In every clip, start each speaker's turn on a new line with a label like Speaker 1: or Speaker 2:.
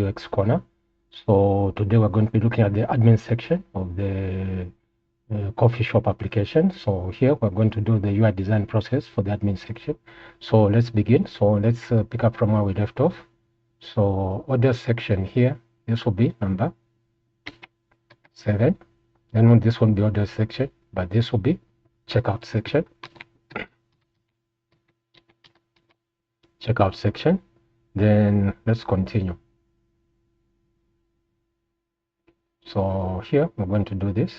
Speaker 1: UX Corner. So today we're going to be looking at the admin section of the coffee shop application. So here we're going to do the UI design process for the admin section. So let's begin. So let's pick up from where we left off. So order section here, this will be number 7. Then this won't be order section, but this will be checkout section. Checkout section. Then let's continue. So here we're going to do this.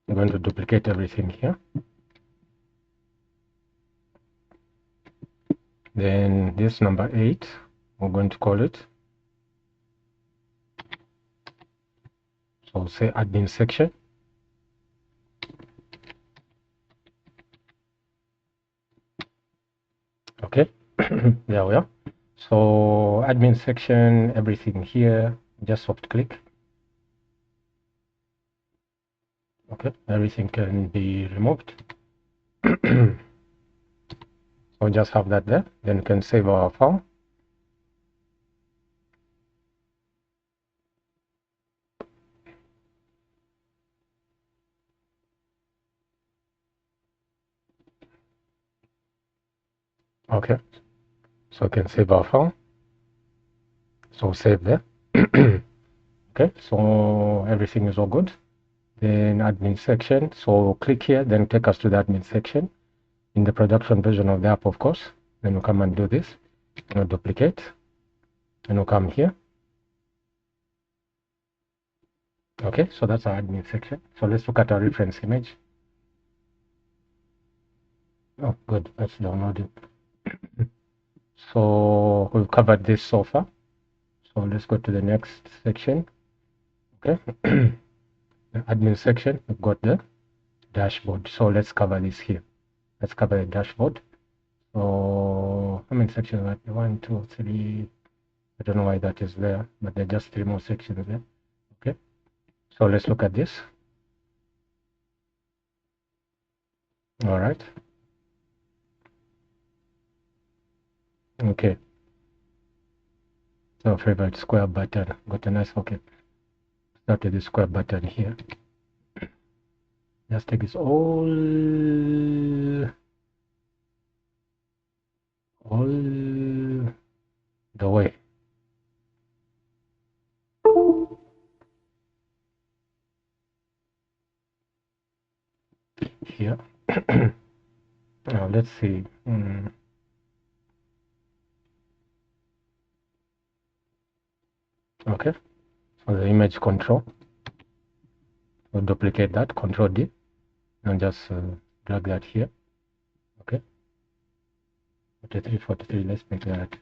Speaker 1: I'm going to duplicate everything here. Then this number 8, we're going to call it. So say admin section. Okay, there we are. So admin section, everything here, just soft click. Okay, everything can be removed. So just have that there. Then we can save our file. Okay, so we can save our file. So save there. Okay, so everything is all good. Then admin section. So click here, then take us to the admin section in the production version of the app, of course. Then we'll come and do this. We'll duplicate, and we'll come here. Okay, so that's our admin section. So let's look at our reference image. Oh, good, that's downloading. So we've covered this so far. So let's go to the next section. Okay, the admin section, we've got the dashboard. So let's cover this here. Let's cover the dashboard. So how many sections are there? 1, 2, 3. I don't know why that is there, but there are just 3 more sections there. Okay, so let's look at this. All right. Okay. So favorite square button. Got a nice, okay. Start with the square button here. Just take this all the way. Here. Now let's see. Okay. So the image control. We'll duplicate that, Control D, and just drag that here. Okay. 43, 43. Let's make that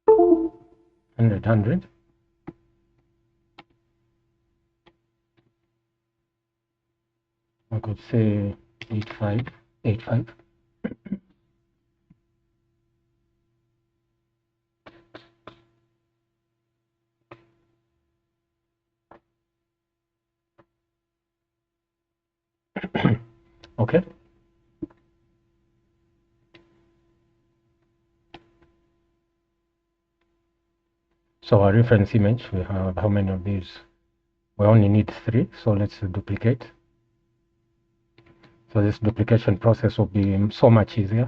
Speaker 1: 100, 100. I could say 85, 85. Okay. So our reference image, we have how many of these? We only need 3, so let's duplicate. So this duplication process will be so much easier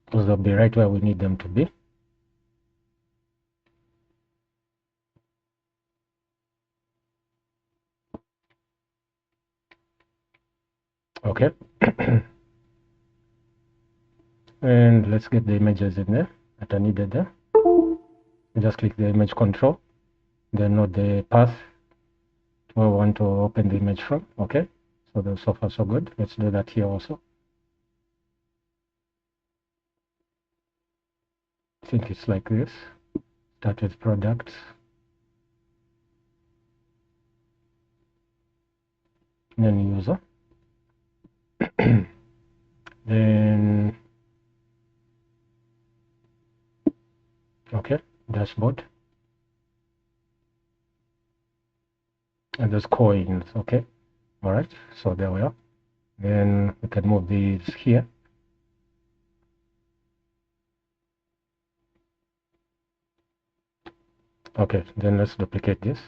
Speaker 1: because they'll be right where we need them to be. Okay. And let's get the images in there that are needed there. Just click the image control, then note the path where we want to open the image from. Okay, so so far so good. Let's do that here also. I think it's like this. Start with products, then user, then okay, dashboard, and there's coins. Okay, All right, so there we are. Then we can move these here. Okay, then let's duplicate this.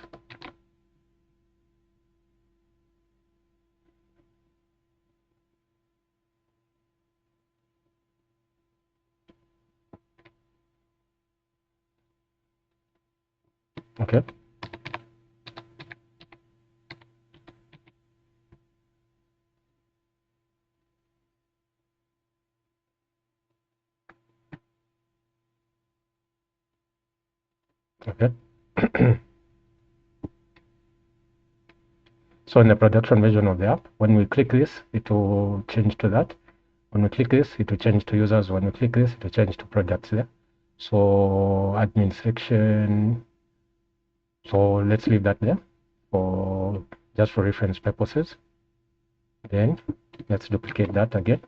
Speaker 1: Okay. Okay. So in the production version of the app, when we click this, it will change to that. When we click this, it will change to users. When we click this, it will change to products there. So admin section. So let's leave that there for just for reference purposes. Then let's duplicate that again.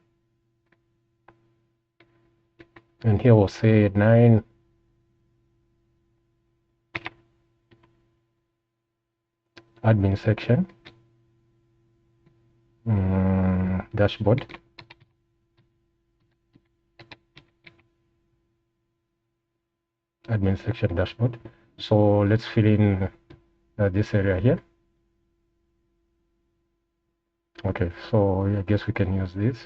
Speaker 1: And here we'll say 9. Admin section. Dashboard. Admin section dashboard. So let's fill in this area here. Okay, so I guess we can use this.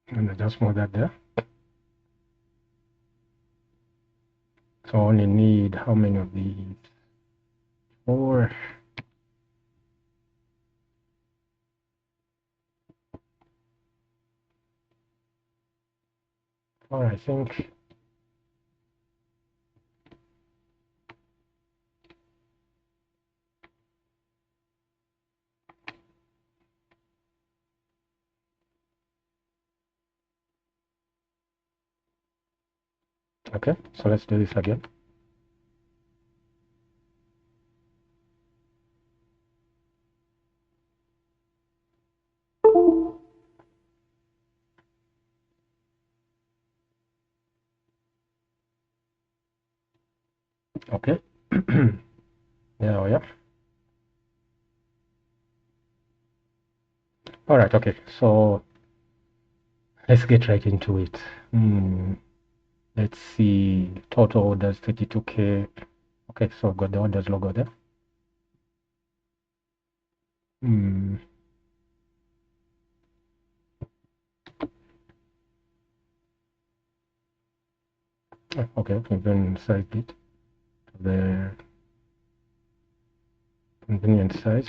Speaker 1: And I just move that there. So I only need how many of these? 4. 4, I think. Okay, so let's do this again. Okay. There we are. All right, okay, so let's get right into it. Let's see, total orders 32K. Okay, so I've got the orders logo there. Okay, we can size it to the convenient size.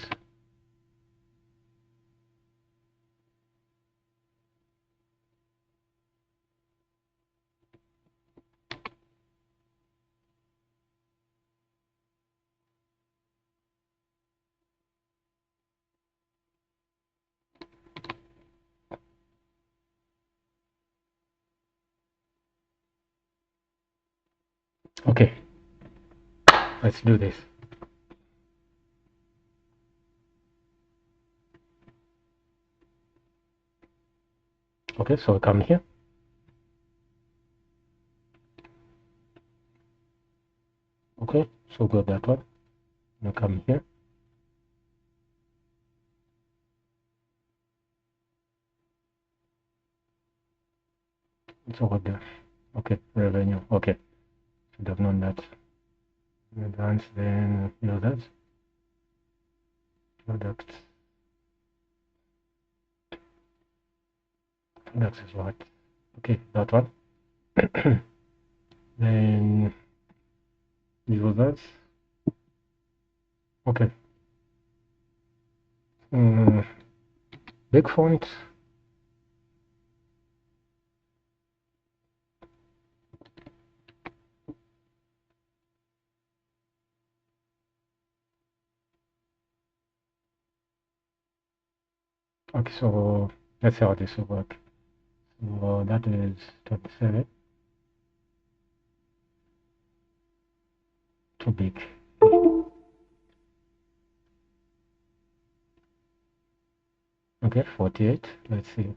Speaker 1: Okay, let's do this. Okay, so come here. Okay, so got that one. Now come here. It's over there. Okay, revenue. Okay, should have known that. Advance, then users, products. Products is what? Okay, that one. Then users. Okay. Big font. Okay, so let's see how this will work. So that is 27. Too big. Okay, 48. Let's see.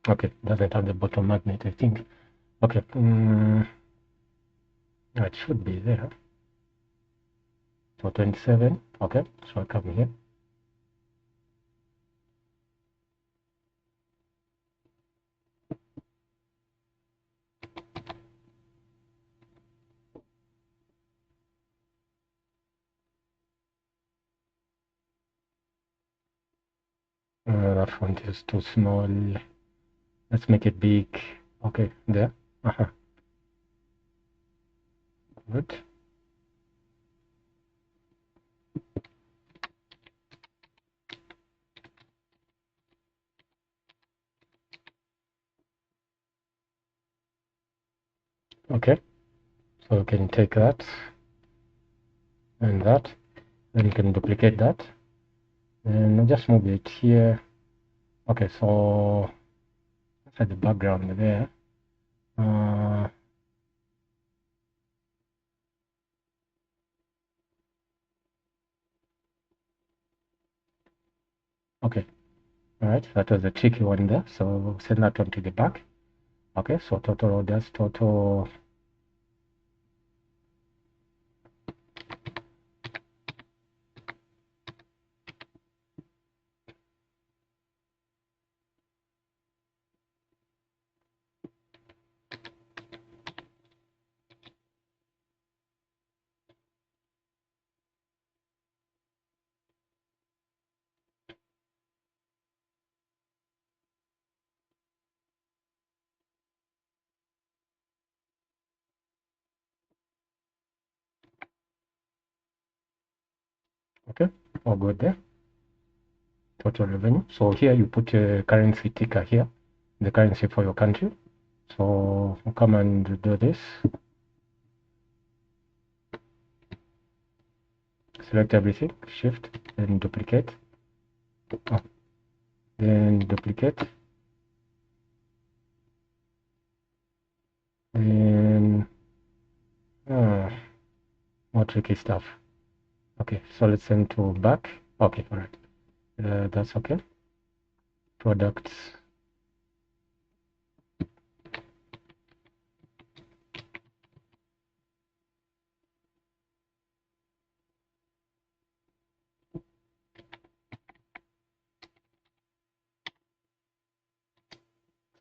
Speaker 1: Okay, doesn't have the bottom magnet, I think. Okay, it should be there. So 27, okay, so I come here. That font is too small. Let's make it big. Okay, there. Good. Okay, so you can take that and that, then you can duplicate that, and I'll just move it here. Okay, so inside the background there. Okay, all right, that was a tricky one there. So we'll send that one to the back. Okay, so total orders, total. Okay, all good there. Total revenue. So here you put a currency ticker here, the currency for your country. So we'll come and do this. Select everything, shift, then duplicate. Oh, then duplicate. Then more tricky stuff. Okay, so let's send to back. Okay, all right. That's okay. Products.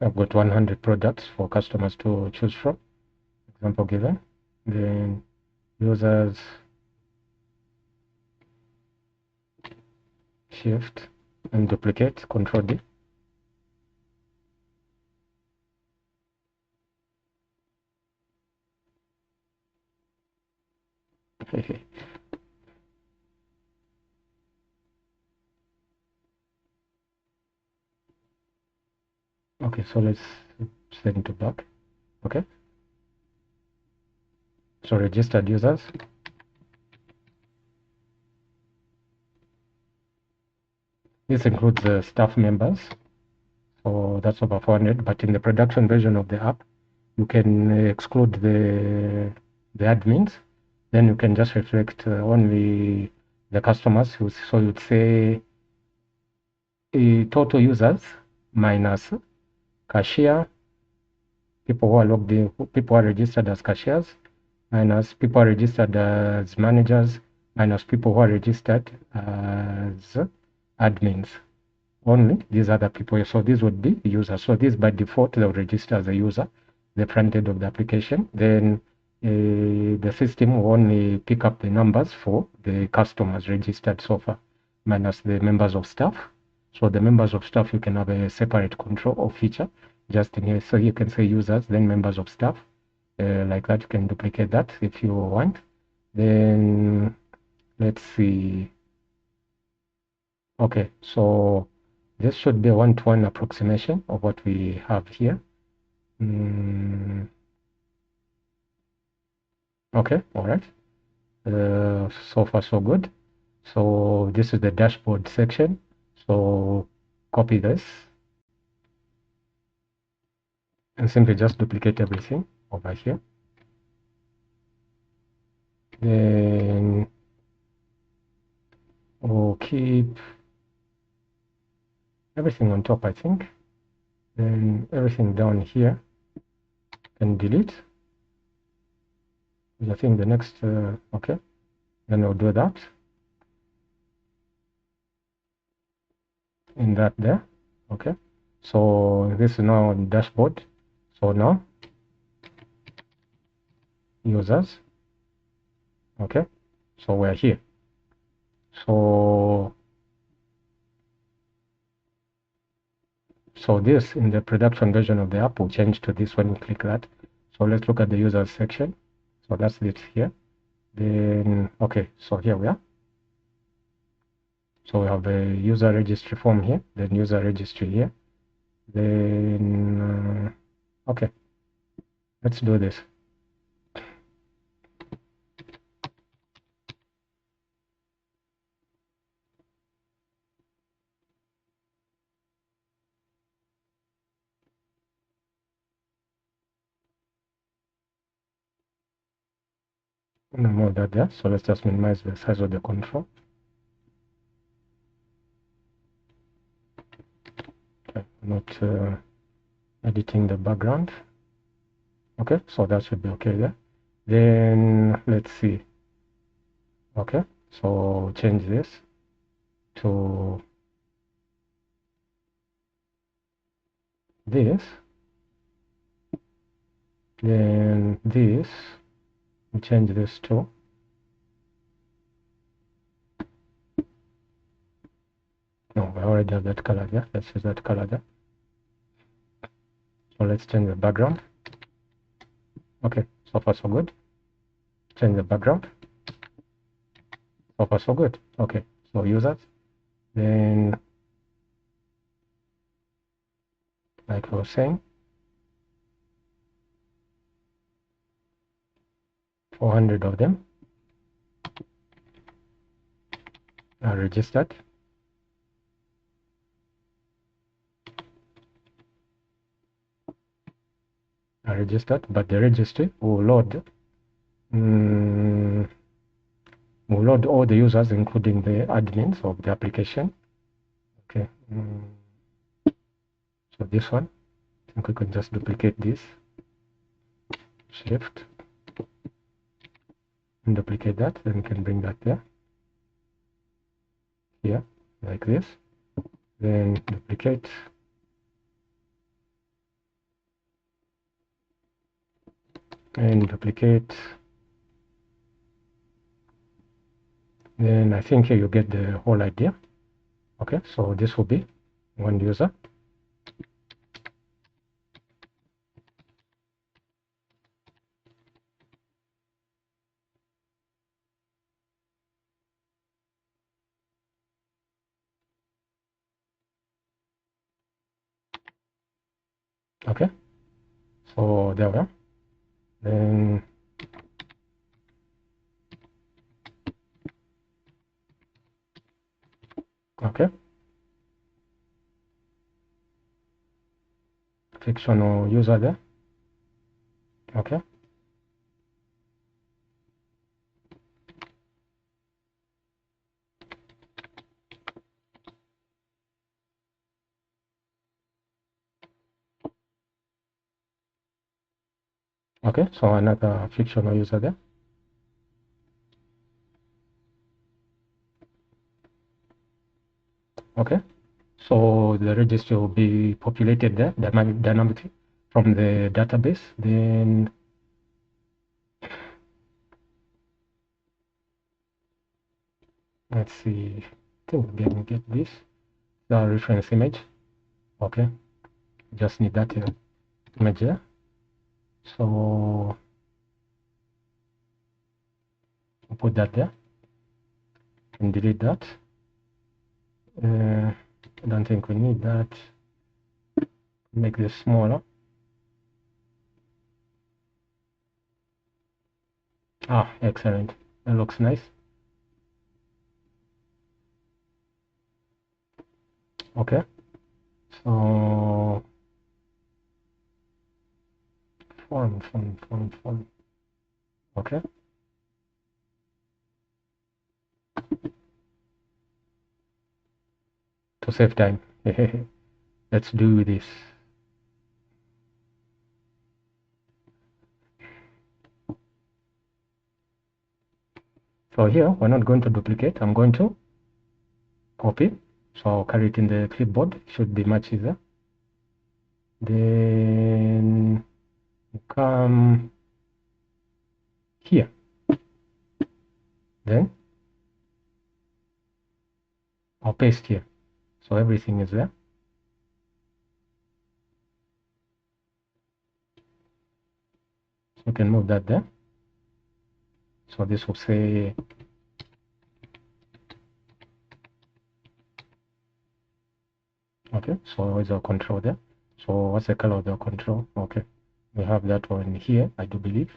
Speaker 1: I've got 100 products for customers to choose from. Example given. Then users, shift and duplicate, control D. Okay, so let's send to back. Okay. So registered users. This includes the staff members. So that's over 400. But in the production version of the app, you can exclude the admins. Then you can just reflect only the customers. So you'd say total users minus cashier, people who are logged in, people who are registered as cashiers, minus people who are registered as managers, minus people who are registered as admins. Only these other people. So these would be users. So this by default they'll register as a user, the front end of the application. Then the system will only pick up the numbers for the customers registered so far, minus the members of staff. So the members of staff, you can have a separate control or feature just in here. So you can say users, then members of staff. Like that, you can duplicate that if you want. Then let's see. Okay, so this should be a one-to-one approximation of what we have here. Okay, all right. So far, so good. So this is the dashboard section. So copy this and simply just duplicate everything over here. Then we'll keep everything on top, I think. Then everything down here can delete. I think the next, okay, then we'll do that. In that there, okay. So this is now on dashboard. So now users, okay. So we're here. So this in the production version of the app will change to this when you click that. So let's look at the users section. So that's it here. Then okay, so here we are. So we have a user registry form here, then user registry here. Then okay, let's do this. No more that there. So let's just minimize the size of the control. Okay, not editing the background. Okay, so that should be okay there. Then let's see. Okay, so change this to this. Then this, we change this to no, I already have that color there. Let's use that color there. So let's change the background. Okay, so far so good. Change the background. So far so good. Okay, so users. Then like I was saying, 400 of them are registered. But the registry will load all the users, including the admins of the application. Okay, so this one, I think we can just duplicate this, shift, and duplicate that, then we can bring that there, here, like this, then duplicate, and duplicate. Then I think here you get the whole idea. Okay, so this will be one user. Okay, so there we are. Then okay, fictional user there. Okay, okay, so another fictional user there. Okay, so the registry will be populated there dynamically from the database. Then let's see, I think we can get this, the reference image. Okay, just need that image there. So we'll put that there and delete that. I don't think we need that. Make this smaller. Ah, excellent. That looks nice. Okay, so form. Okay, to save time. Let's do this. So here, we're not going to duplicate. I'm going to copy. So I'll carry it in the clipboard. It should be much easier. Then come here. Then I'll paste here. So everything is there. So you can move that there. So this will say okay, so is our control there. So what's the color of the control? Okay, we have that one here, I do believe.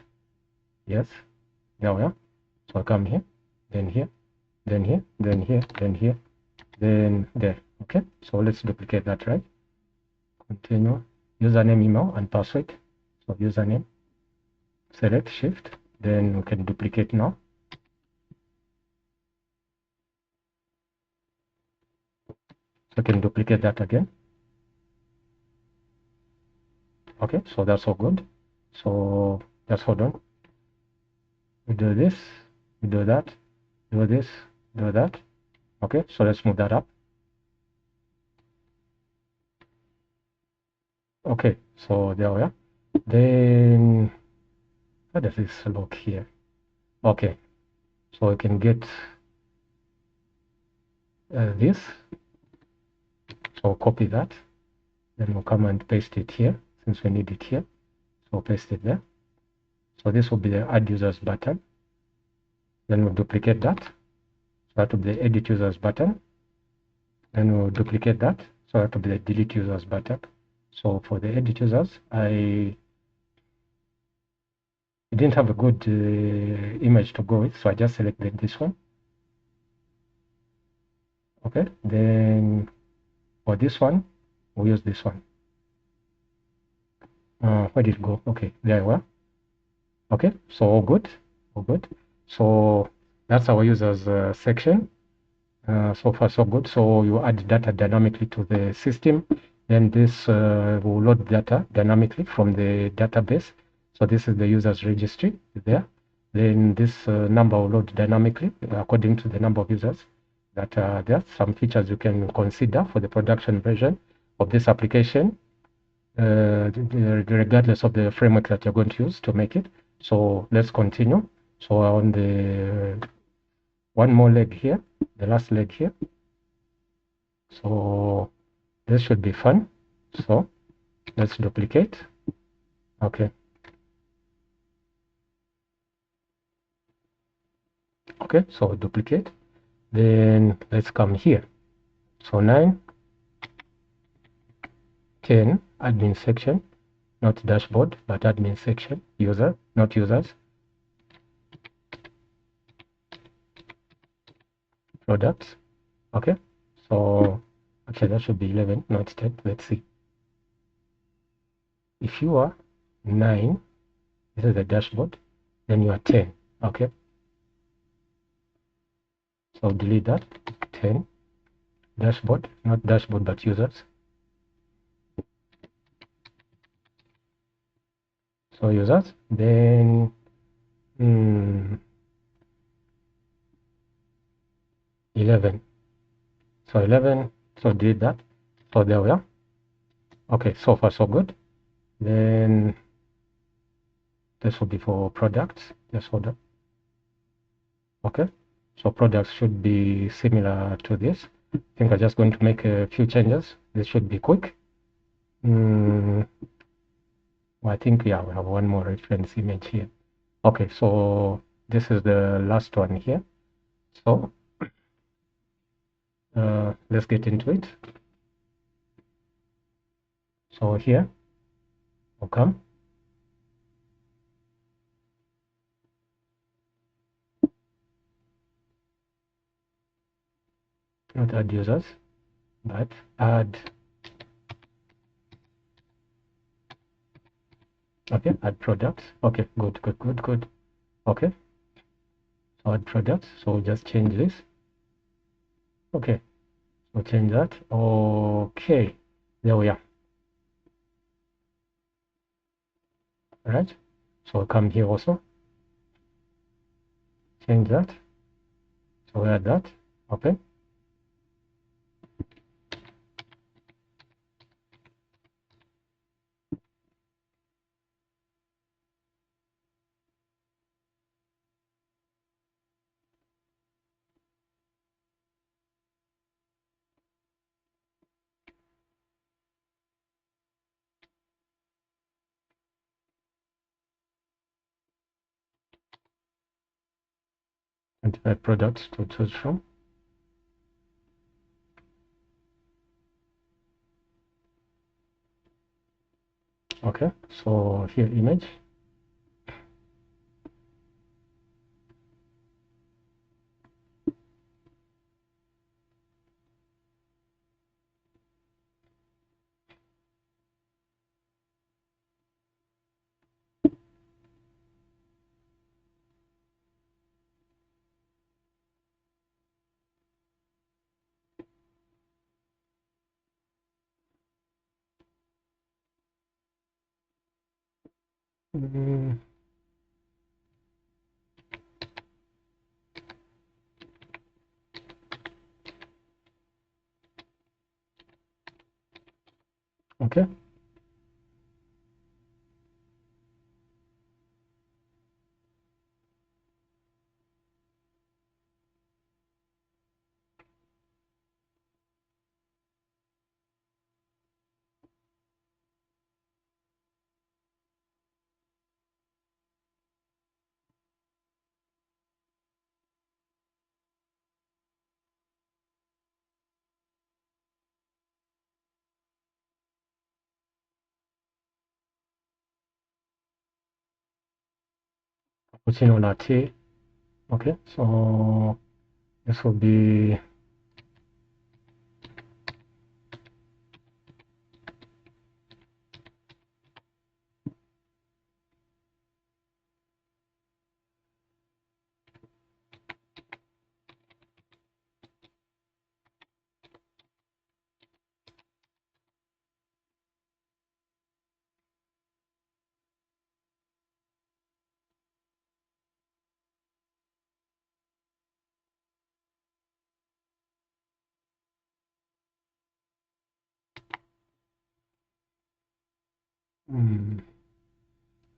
Speaker 1: Yes, there we are. So I come here, then here, then here, then here, then here, then there. Okay, so let's duplicate that, right? Continue. Username, email, and password. So username, select shift, then we can duplicate now. So I can duplicate that again. Okay, so that's all good. So just hold on. We do this, we do that, do this, do that. Okay, so let's move that up. Okay, so there we are. Then how does this look here? Okay, so we can get this. So copy that. Then we'll come and paste it here since we need it here. So paste it there. So this will be the add users button. Then we'll duplicate that. So that will be the edit users button. Then we'll duplicate that. So that will be the delete users button. So for the edit users, I didn't have a good image to go with, so I just selected this one. Okay, then for this one, we'll use this one. Where did it go? Okay, there we are. Okay, so all good, all good. So that's our users section. So far so good. So you add data dynamically to the system. Then this will load data dynamically from the database. So this is the users registry there. Then this number will load dynamically according to the number of users that are there. Some features you can consider for the production version of this application, regardless of the framework that you're going to use to make it. So let's continue. So on the one more leg here, the last leg here. So this should be fun. So let's duplicate. Okay. Okay, so duplicate. Then let's come here. So 9, 10, admin section, not dashboard, but admin section, user, not users. Products. Okay. So actually that should be 11, not 10. Let's see. If you are 9, this is the dashboard, then you are 10. Okay. So delete that. 10. Dashboard, not dashboard, but users. So users, then 11. So 11, so delete that. So there we are. Okay, so far so good. Then this will be for products. Just hold on. Okay, so products should be similar to this. I think I'm just going to make a few changes. This should be quick. Well, I think, yeah, we have one more reference image here. Okay, so this is the last one here. So let's get into it. So here, we'll come. Not add users, but add. Okay, add products. Okay, good, good, good, good. Okay, so add products. So we'll just change this. Okay, we'll change that. Okay, there we are. All right, so we'll come here also. Change that. So we add that. Okay. Identify products to choose from. Okay, so here image. Mm, okay. Putting on our T. Okay, so this will be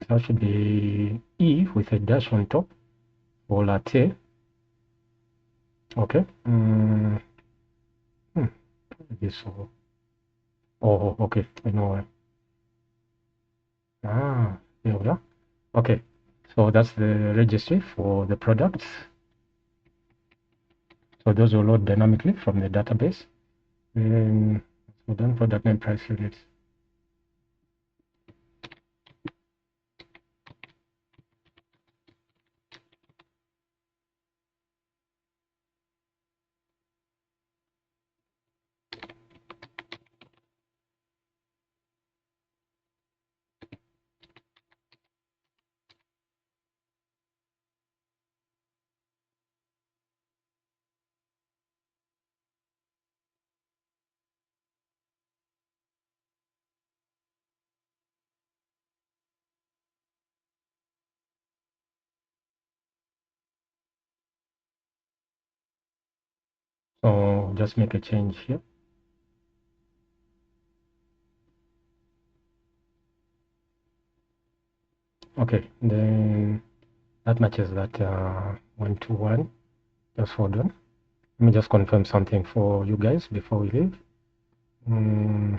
Speaker 1: that should be E with a dash on top for latte. Okay. This so. Oh, okay. I know why. There we are. Okay. So that's the registry for the products. So those will load dynamically from the database. And so then product name price units. So just make a change here. Okay, then that matches that 1 to 1. Just hold on. Let me just confirm something for you guys before we leave. Mm,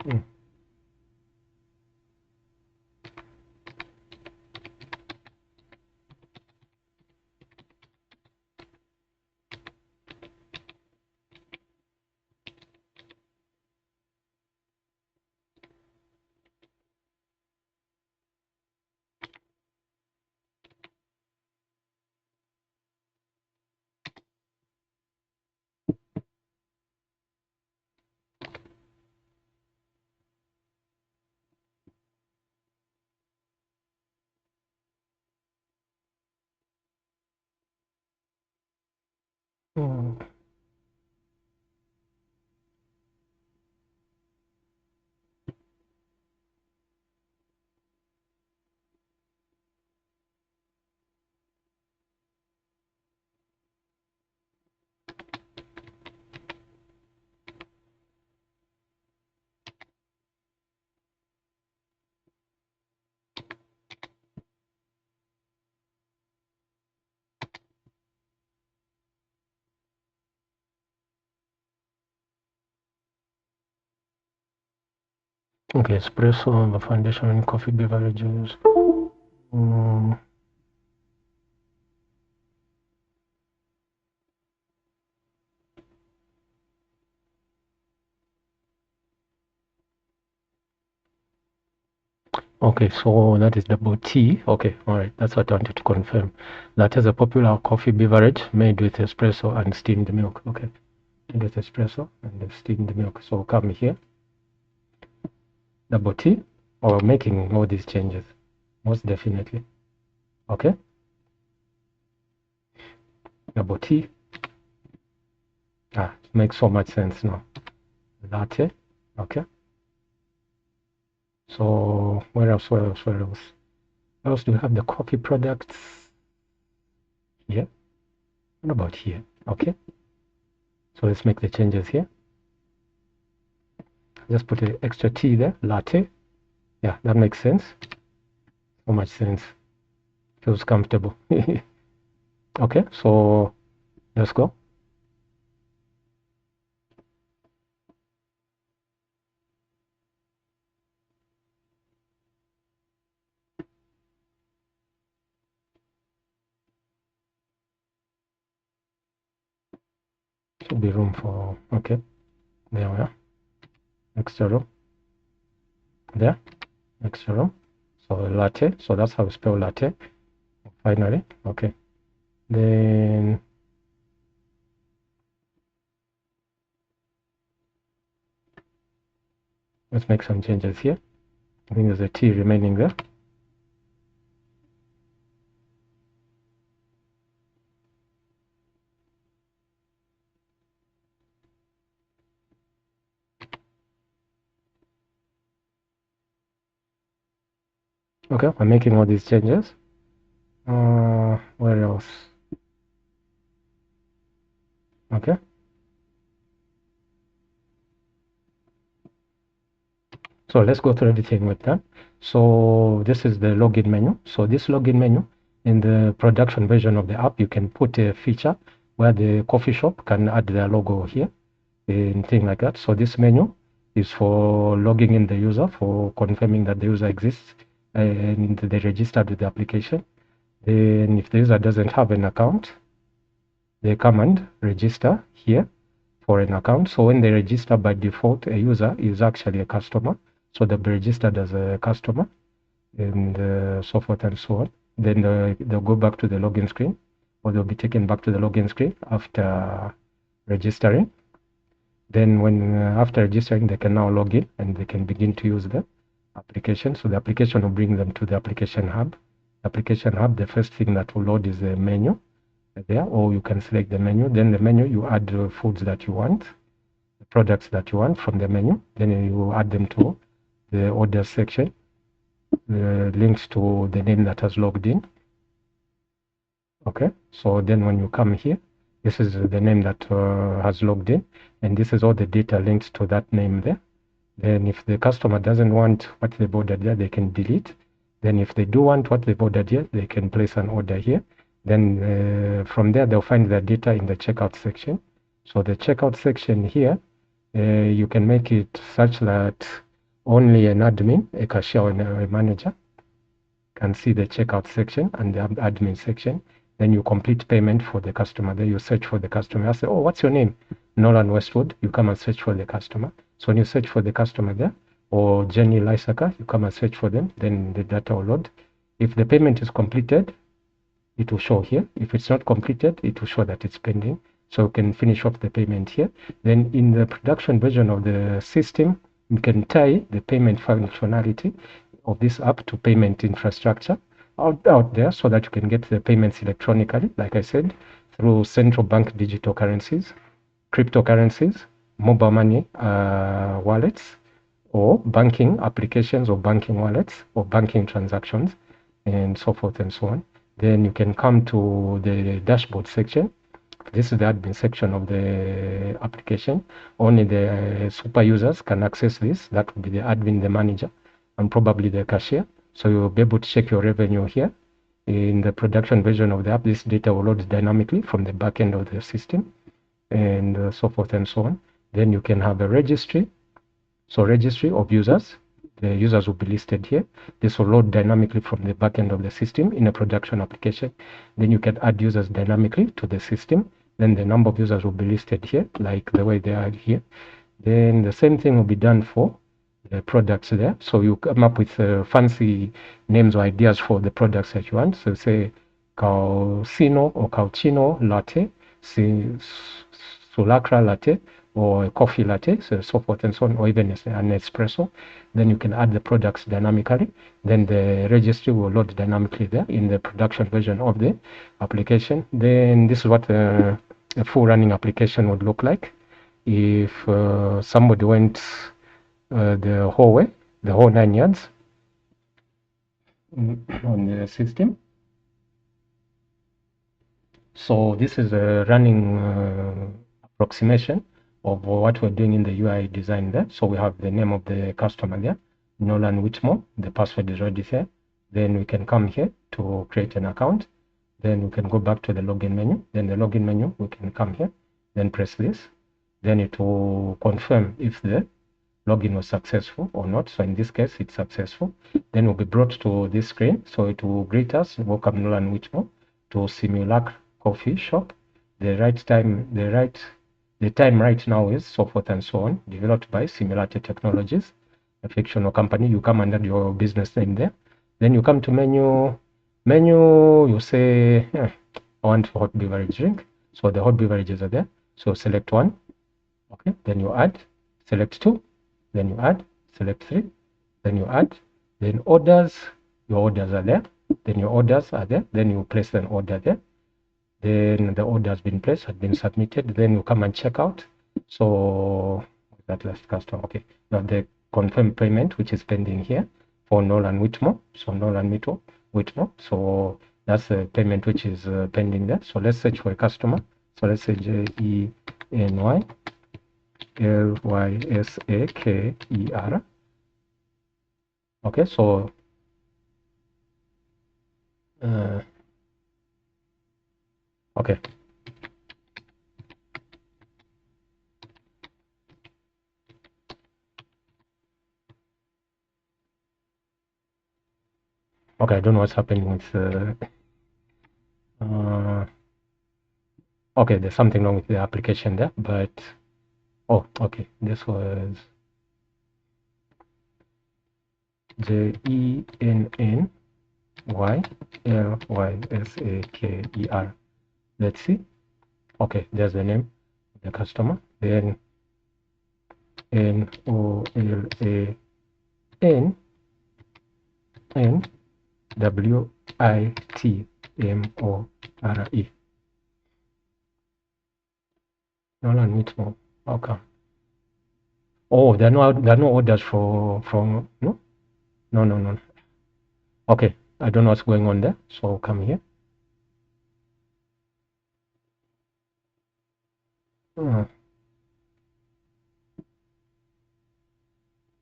Speaker 1: mm, mm. Okay, espresso, the foundation and coffee beverages. Okay, so that is double T. Okay, all right, that's what I wanted to confirm. That is a popular coffee beverage made with espresso and steamed milk. Okay, made with espresso and steamed milk. So come here, double T, or making all these changes, most definitely. Okay, double T. Ah, it makes so much sense now. Latte. Okay. So where else? Where else? Where else? Where else do we have the coffee products? Here. What about here? Okay. So let's make the changes here. Just put an extra T there. Latte. Yeah, that makes sense. So much sense. Feels comfortable. Okay, so let's go. Should be room for, okay, there we are. Extra room. There, extra room. So latte, so that's how we spell latte. Finally, okay. Then let's make some changes here. I think there's a T remaining there. Okay, I'm making all these changes. Where else? Okay. So let's go through everything with that. So this is the login menu. So this login menu, in the production version of the app, you can put a feature where the coffee shop can add their logo here and thing like that. So this menu is for logging in the user, for confirming that the user exists and they registered with the application. Then if the user doesn't have an account, they come and register here for an account. So when they register, by default, a user is actually a customer. So they'll be registered as a customer and so forth and so on. Then they'll go back to the login screen, or they'll be taken back to the login screen after registering. Then when after registering, they can now log in and they can begin to use the application. So the application will bring them to the application hub. Application hub, the first thing that will load is the menu there, or you can select the menu. Then the menu, you add the foods that you want, the products that you want from the menu. Then you add them to the order section, links to the name that has logged in. Okay, so then when you come here, this is the name that has logged in, and this is all the data linked to that name there. Then if the customer doesn't want what they've ordered here, they can delete. Then if they do want what they've ordered here, they can place an order here. Then from there, they'll find their data in the checkout section. So the checkout section here, you can make it such that only an admin, a cashier or a manager, can see the checkout section and the admin section. Then you complete payment for the customer. Then you search for the customer. I say, oh, what's your name? Nolan Westwood. You come and search for the customer. So when you search for the customer there, or Jenny Lysaka, you come and search for them. Then the data will load. If the payment is completed, it will show here. If it's not completed, it will show that it's pending. So you can finish off the payment here. Then in the production version of the system, you can tie the payment functionality of this app to payment infrastructure out there, so that you can get the payments electronically, like I said, through central bank digital currencies, cryptocurrencies, mobile money wallets, or banking applications, or banking wallets, or banking transactions, and so forth and so on. Then you can come to the dashboard section. This is the admin section of the application. Only the super users can access this. That would be the admin, the manager, and probably the cashier. So you'll be able to check your revenue here. In the production version of the app, this data will load dynamically from the back end of the system, and so forth and so on. Then you can have a registry. So registry of users. the users will be listed here. This will load dynamically from the back end of the system in a production application. Then you can add users dynamically to the system. Then the number of users will be listed here, like the way they are here. Then the same thing will be done for the products there. So you come up with fancy names or ideas for the products that you want. So say Calcino or Calcino latte, Sulacra latte, or a coffee latte, so forth and so on, or even an espresso. Then you can add the products dynamically. Then the registry will load dynamically there in the production version of the application. Then this is what a full running application would look like. If somebody went the whole way, the whole 9 yards on the system. So this is a running approximation of what we're doing in the UI design there. So we have the name of the customer there, Nolan Whitmore. The password is already there. Then we can come here to create an account. Then we can go back to the login menu. Then the login menu, we can come here, then press this. Then it will confirm if the login was successful or not. So in this case, it's successful. Then we'll be brought to this screen. So it will greet us, welcome Nolan Whitmore to Simulacra Coffee Shop. The time right now is so forth and so on, developed by Simulate Technologies, a fictional company. You come under your business name there. Then you come to menu, you say, I want hot beverage drink. So the hot beverages are there. So select one. Okay, then you add, select two, then you add, select three, then you add, then orders, your orders are there. Then your orders are there. Then you place an order there. Then the order has been placed, has been submitted. Then you come and check out. So that last customer, okay. You have the confirmed payment, which is pending here for Nolan Whitmore. So Nolan Whitmore. So that's the payment which is pending there. So let's search for a customer. So let's say JENYLYSAKER. Okay, so okay. Okay, I don't know what's happening with okay, there's something wrong with the application there, but oh, okay, this was JENNYLYSAKER. Let's see. Okay, there's the name of the customer. Then NOLANWITMORE. Nolan Whitmore. Okay. Oh, there are no orders from no. Okay, I don't know what's going on there. So I'll come here.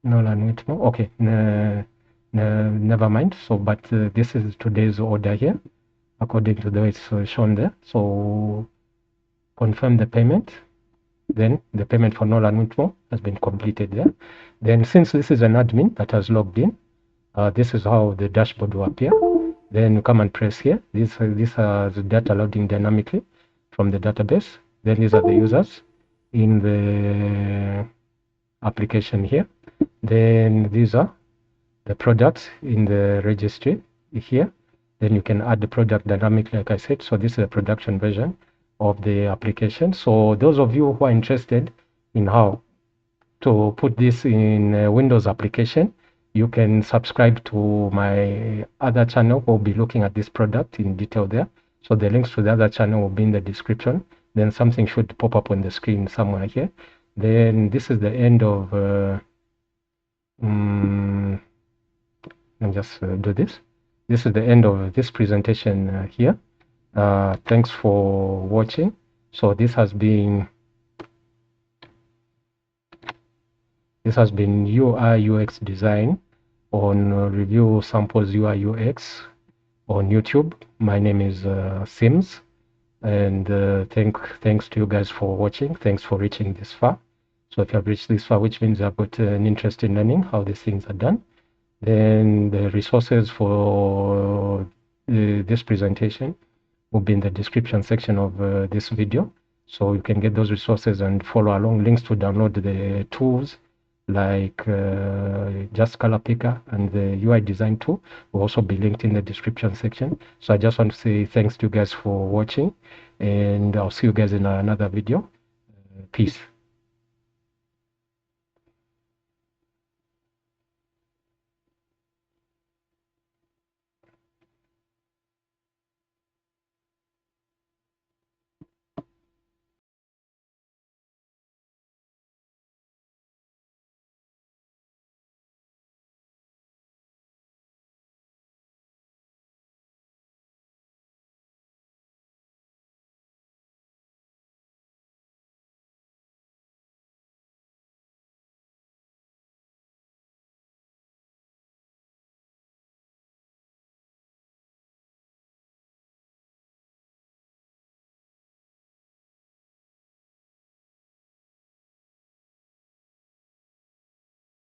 Speaker 1: Nolan Whitmore. Okay, never mind. So, but this is today's order here, according to the way it's shown there. So confirm the payment. Then the payment for Nolan Whitmore has been completed there. Then since this is an admin that has logged in, this is how the dashboard will appear. Then you come and press here. This has data loading dynamically from the database. Then these are the users in the application here. Then these are the products in the registry here. Then you can add the product dynamically, like I said. So this is a production version of the application. So those of you who are interested in how to put this in a Windows application, you can subscribe to my other channel. We'll be looking at this product in detail there. So the links to the other channel will be in the description. Then something should pop up on the screen somewhere here. Then this is the end of let me just do this. This is the end of this presentation here. Thanks for watching. So this has been UI UX design on Review Samples UI UX on YouTube. My name is Sims, and thanks to you guys for watching. Thanks for reaching this far. So if you have reached this far, which means you have got an interest in learning how these things are done, then the resources for this presentation will be in the description section of this video. So you can get those resources and follow along. Links to download the tools like Just Color Picker and the UI design tool will also be linked in the description section. So I just want to say thanks to you guys for watching, and I'll see you guys in another video. Peace.